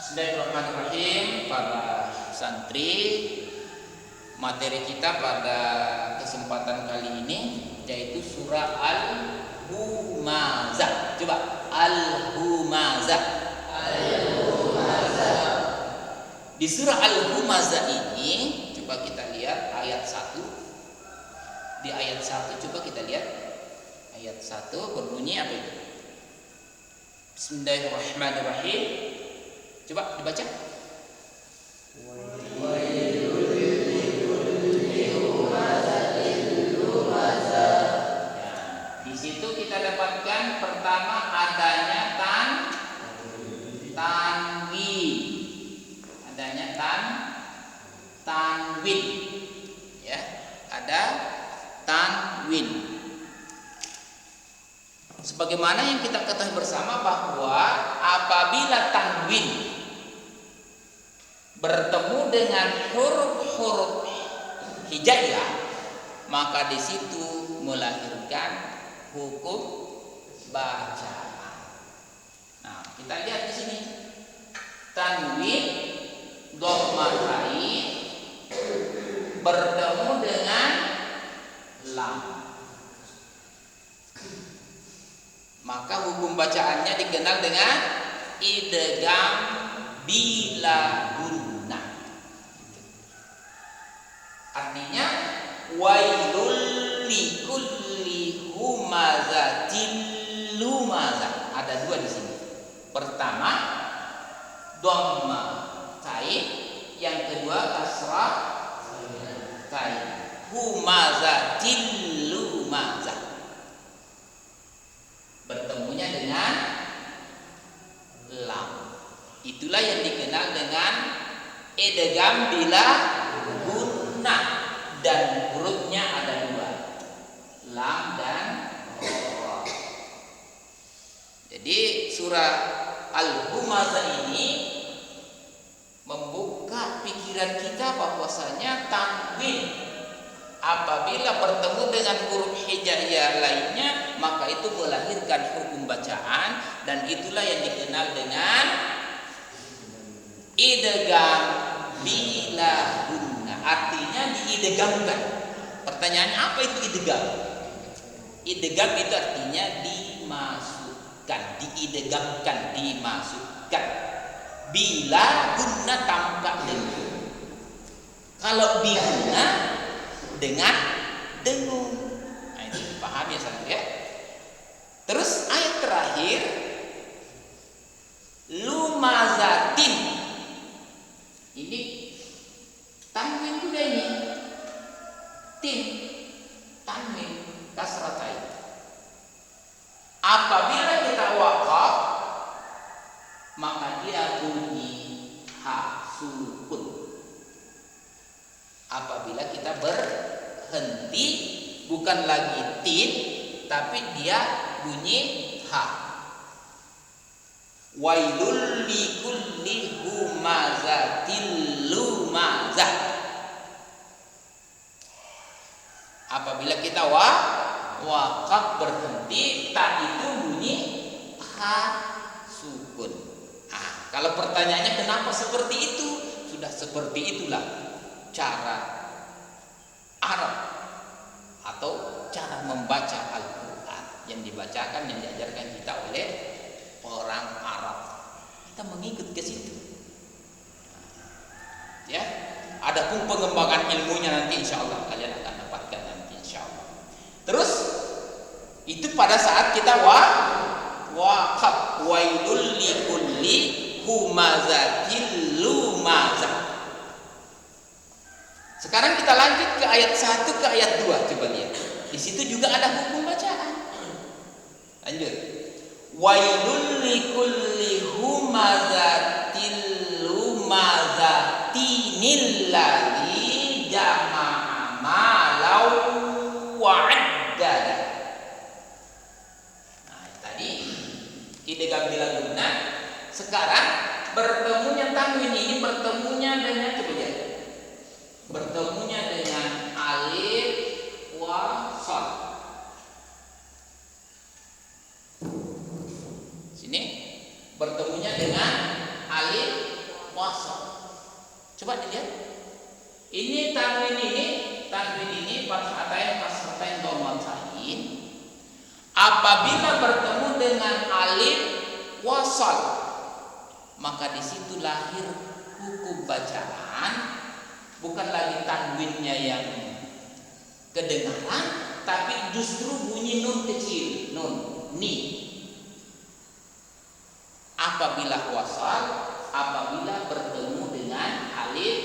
Bismillahirrahmanirrahim. Para santri, materi kita pada kesempatan kali ini yaitu surah Al-Humazah. Coba Al-Humazah. Al-Humazah. Di surah Al-Humazah ini coba kita lihat ayat 1. Di ayat 1 coba kita lihat ayat 1 berbunyi apa itu? Bismillahirrahmanirrahim. Coba dibaca. Di situ kita dapatkan pertama adanya tanwin. Adanya tanwin. Ya, ada tanwin. Sebagaimana yang kita ketahui bersama bahwa apabila tanwin bertemu dengan huruf-huruf hijaiyah, maka di situ melahirkan hukum bacaan. Nah, kita lihat di sini tanwin dhammatain bertemu dengan lam, maka hukum bacaannya dikenal dengan idgham bila gunnah. Artinya wailul likulli humazatin lumazah. Ada dua di sini. Pertama dhamma tain, yang kedua kasrah tain. Humazatin lumazah. Bertemunya dengan lam. Itulah yang dikenal dengan idgham bila gunnah, dan hurufnya ada dua, lam dan ra. Jadi surah Al-Humazah ini membuka pikiran kita bahwasanya tanwin apabila bertemu dengan huruf hijaiyah lainnya, maka itu melahirkan hukum bacaan, dan itulah yang dikenal dengan idgham bila gunnah. Artinya diidghamkan. Pertanyaannya apa itu idgham? Idgham itu artinya dimasukkan, diidghamkan, dimasukkan. Bila gunnah tampak dengung. Kalau bigunnah dengan dengung. Nah, itu paham ya santri ya? Terus ayat terakhir lumazatin. Ini tanwin juga ini. Tin, tanwin kasratain. Apabila kita waqaf, maka dia bunyi ha sukun. Apabila kita berhenti, bukan lagi tin, tapi dia bunyi ha. Wailul likulli humazatil lumazah. Apabila kita waqaf berhenti, ta itu bunyi ha sukun. Nah, kalau pertanyaannya kenapa seperti itu? Sudah seperti itulah cara Arab atau cara membaca Al-Quran yang dibacakan, yang diajarkan kita oleh orang Arab. Kita mengikut ke situ. Ya, adapun pengembangan ilmunya nanti insya Allah kalian akan dapatkan nanti insya Allah. Terus itu pada saat kita waqaf, wailul likulli humazatil lumazah. Sekarang kita lanjut ke ayat 1 ke ayat 2, coba lihat. Di situ juga ada hukum bacaan. Lanjut. Wailul likulli humazatil lumazatinil ladzi jama'a malau wa'addada. Nah, tadi idgham bila gunnah. Sekarang bertemunya tanwin ini bertemunya dengan, coba lihat, bertemunya dengan alif wa shad. Sini bertemunya dengan alif wasal. Coba dilihat. Ini tanwin ini fathatain kasratain dhammatain. Apabila bertemu dengan alif wasal, maka di situ lahir hukum bacaan, bukan lagi tanwinnya yang kedengaran, tapi justru bunyi nun kecil, nun, ni. Apabila wasal, apabila bertemu dengan alif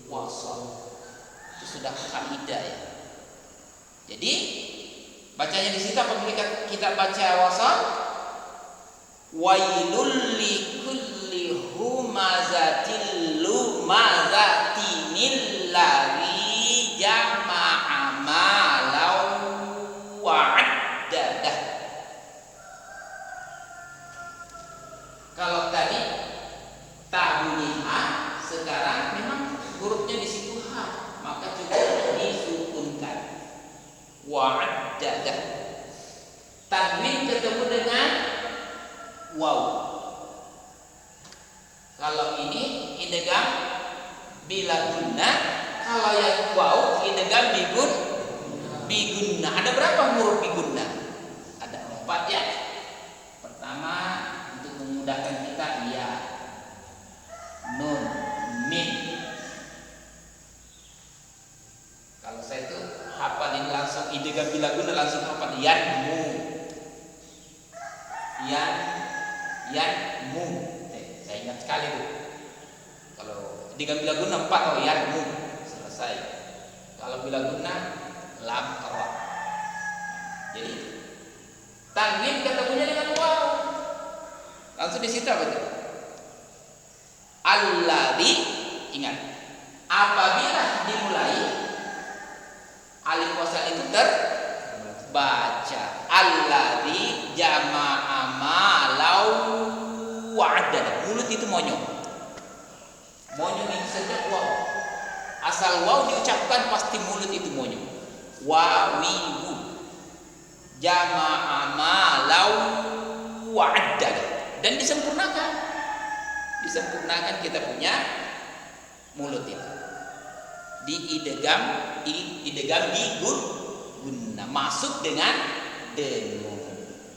wasal, itu sudah kaidah ya. Jadi bacanya di situ apabila kita baca wasal, wailul likulli humazatil lumazatinil ladzi jama'a malau wa'addadah. Kalau tadi ta bunyi ha, sekarang memang hurufnya di situ ha, maka cukup disukunkan. Wa'addadah. Tanwin ketemu dengan waw. Kalau ini idgham bila gunna, kalau yang waw idgham bigunna. Ada berapa huruf bigunna? Ada 4 ya. Pertama, untuk memudahkan kita, ya, nun, mim. Kalau saya itu hafalin langsung idgham bila gunna, langsung hafal yanmu. Yanmu. Saya ingat sekali tuh. Kalau idgham bila gunna 4, oh yanmu, selesai. Kalau bila gunna lam ra. Jadi tanwin ketemunya dengan waw. Langsung di situ apa itu? Alladzi, ingat. Apabila dimulai alif wasal itu terbaca. Alladzi jama'a malau wa'adda. Mulut itu monyong. Monyong itu saja waw. Asal waw diucapkan pasti mulut itu monyong. Wawibu jama'a malau wa'adda. Dan disempurnakan kita punya mulut itu. Diidgham di gunna, masuk dengan dengung.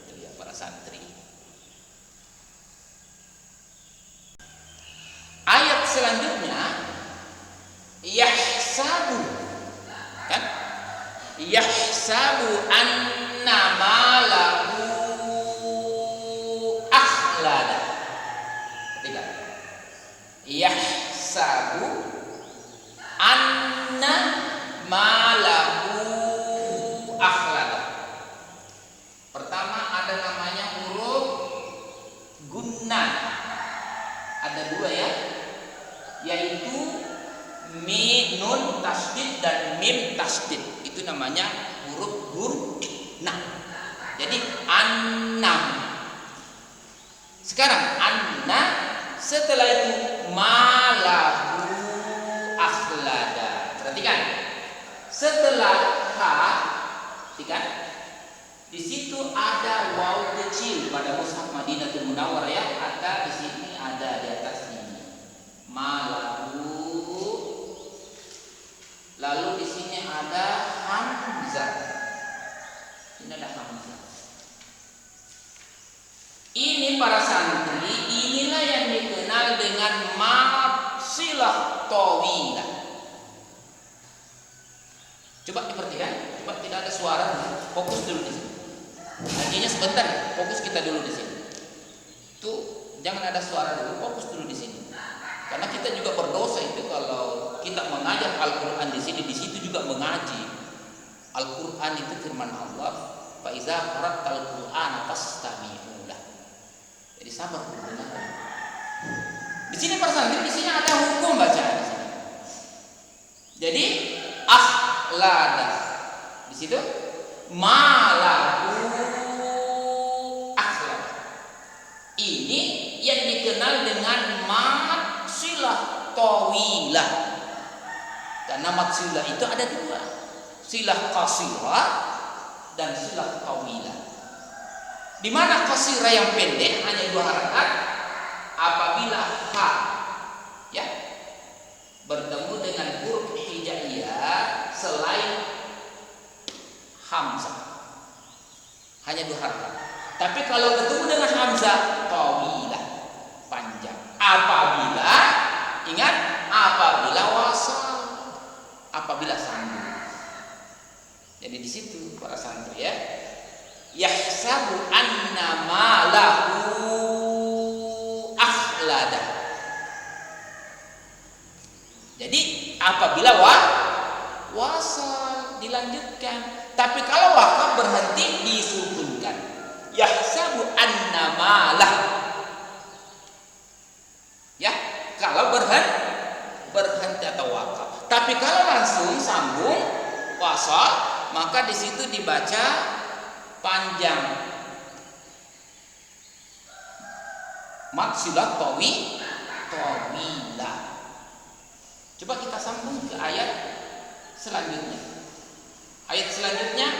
Itu ya para santri. Ayat selanjutnya yahsabu, kan? Yahsabu anna malahu akhlada. Ketiga. Yahsabu anna malahu akhlada. Pertama ada namanya huruf gunna. Ada 2 ya, yaitu nun tasdid dan mim tasdid. Itu namanya huruf gunna. Jadi annam. Sekarang anna, setelah itu malahu akhlada. Perhatikan. Setelah ha, perhatikan. Di situ ada waw kecil pada mushaf Madinatul Munawwarah ya. Ada di sini, ada di atas ini. Malahu. Lalu di sini ada hamzah. Ini ada hamzah. Ini para santri, inilah yang dikenal dengan mafsilah tawilah. Coba diperhatikan, coba tidak ada suara, fokus dulu di sini. Artinya sebentar, fokus kita dulu di sini. Tuh, jangan ada suara dulu, fokus dulu di sini. Karena kita juga berdosa itu kalau kita mengajar Al-Qur'an di sini, di situ juga mengaji. Al-Qur'an itu firman Allah, fa iza qara'tal Qur'ana fastami'u lah. Jadi sabar mendengar. Di sini para santri, di sini ada hukum bacaan di sini. Jadi akhlada. Di situ malahu akhlad. Ini yang dikenal dengan silah tawilah. Karena silah itu ada 2, silah qasirah dan silah tawilah. Di mana qasirah yang pendek hanya 2 harakat, apabila ha kalau ketemu dengan hamzah tawilah, panjang. Apabila, ingat, apabila wasal, apabila sambung. Jadi di situ para santri ya, yahsabu anna malahu akhlada. Jadi apabila wasal dilanjutkan, tapi kalau wakaf berhenti disukunkan. Yahsabu anna malah. Ya, kalau berhenti atau wakaf. Tapi kalau langsung sambung wasal, maka di situ dibaca panjang. Maksilah tawilah. Coba kita sambung ke ayat selanjutnya. Ayat selanjutnya,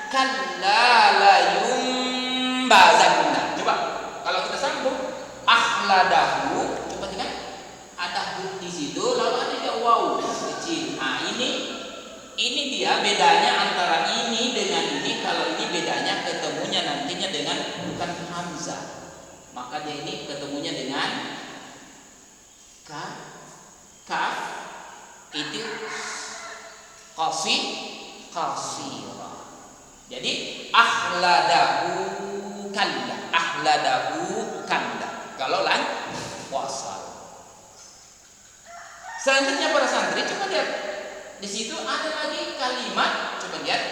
kalla la yumbazanna. Coba kalau kita sambung akhladahu, coba lihat ada huruf di situ, lalu ada waw kecil. Nah, ini dia bedanya antara ini dengan ini. Kalau ini bedanya ketemunya nantinya dengan bukan hamzah, maka dia ini ketemunya dengan kaf itu qasira. Jadi akhladahu kalla. Kalau wasal. Selanjutnya para santri coba lihat. Di situ ada lagi kalimat, coba lihat.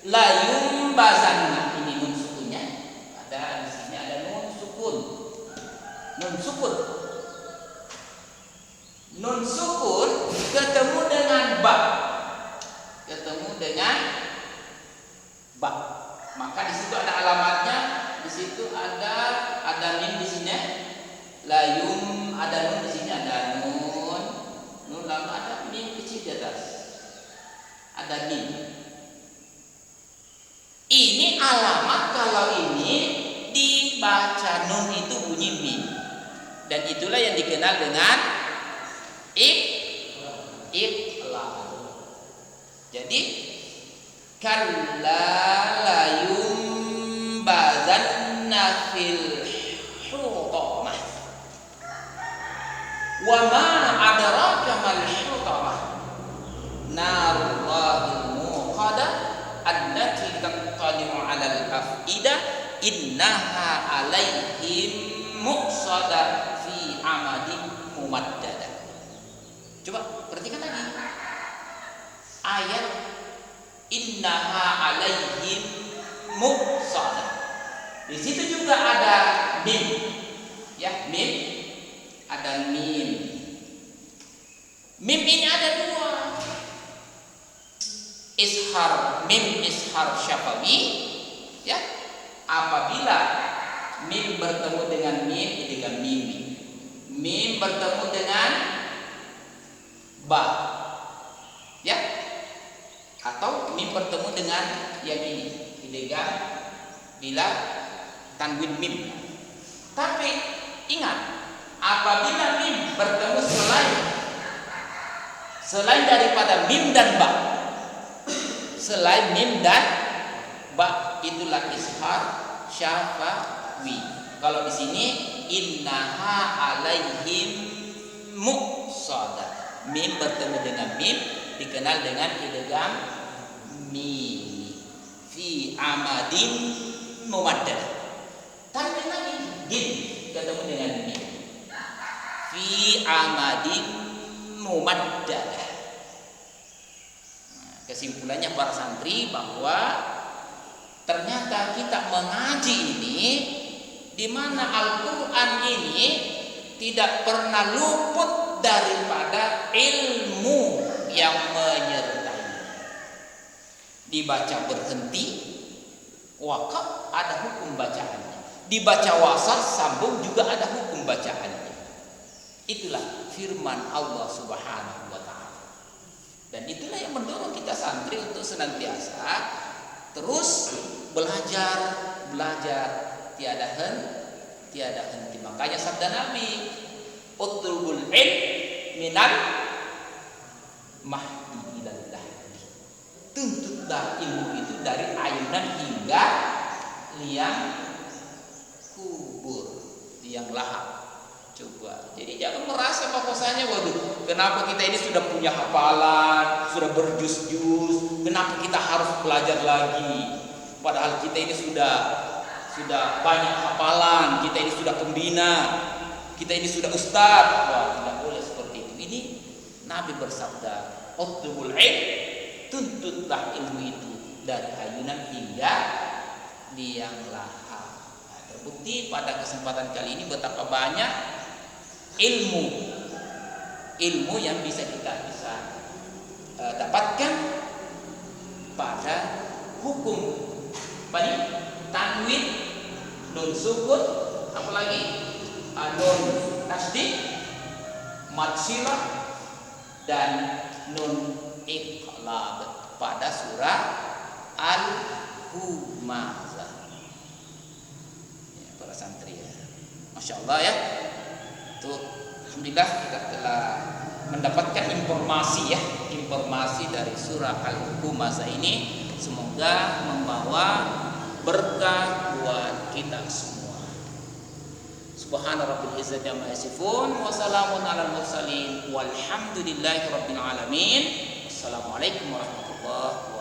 La yumbazanna. Ini nun sukunnya. Ada di sini ada nun sukun. Nun sukun ketemu dengan ba. Maka di situ ada alamatnya. Di situ ada mim di sini. Layum ada nun di sini, ada nun lalu ada mim kecil di atas. Ada mim. Ini alamat kalau ini dibaca nun itu bunyi mim. Dan itulah yang dikenal dengan iqlal. Jadi kalla la yumbazanna fil hutamah. Wa ma adraka mal hutamah. Narullahil muqadah allati taqtali'u 'alal af'idah innaha 'alaihim muqsadah fi amadin mumaddadah. Coba perhatikan lagi ayat innaha 'alaihim muqsadah. Di situ juga ada mim. Ya, mim. Ada mim. Mim ini ada dua. Mim ishar syafawi, ya. Apabila mim bertemu dengan mim, dengan mimi. Mim bertemu dengan ba. Ya. Atau mim bertemu dengan yang ini, idgham bila tanwin mim. Tapi ingat, apabila mim bertemu selain daripada mim dan ba, selain mim dan ba, itulah ishar syafawi. Kalau di sini innaha 'alaihim muqsadah, mim bertemu dengan mim dikenal dengan idgham mim fi amadin mumaddadah. Tanwin lagi din ketemu dengan mim fi amadin mumaddadah. Kesimpulannya para santri bahwa ternyata kita mengaji ini, di mana Al-Quran ini tidak pernah luput daripada ilmu yang menyertai. Dibaca berhenti, wakaf ada hukum bacaannya. Dibaca wasal sambung juga ada hukum bacaannya. Itulah firman Allah Subhanahu wa ta'ala. Dan itulah yang mendorong kita santri untuk senantiasa terus belajar tiada henti. Makanya sabda Nabi, utlubul ilm minal mahdi ilal lahdi. Tuntutlah ilmu itu dari ayunan hingga liang yang lahap. Coba. Jadi jangan merasa bahwasanya waduh, kenapa kita ini sudah punya hafalan, sudah berjus-jus, kenapa kita harus belajar lagi? Padahal kita ini sudah banyak hafalan, kita ini sudah pembina, kita ini sudah ustaz. Wah, tidak boleh seperti itu. Ini Nabi bersabda, "Utlubul ilm", tuntutlah ilmu itu dari ayunan hingga liang lahat. Nah, terbukti pada kesempatan kali ini betapa banyak ilmu yang bisa kita dapatkan pada hukum tanwin, nun sukun, apalagi nun tasdid, mad silah, dan nun iqlab pada surah Al-Humazah. Ya, para santri ya, masya Allah ya. Alhamdulillah kita telah mendapatkan informasi dari surah Al-Humazah ini. Semoga membawa berkah buat kita semua. Subhana rabbil izzati amma yasifun wa salamun alal mursalin walhamdulillahi rabbil alamin. Wassalamualaikum warahmatullahi wabarakatuh.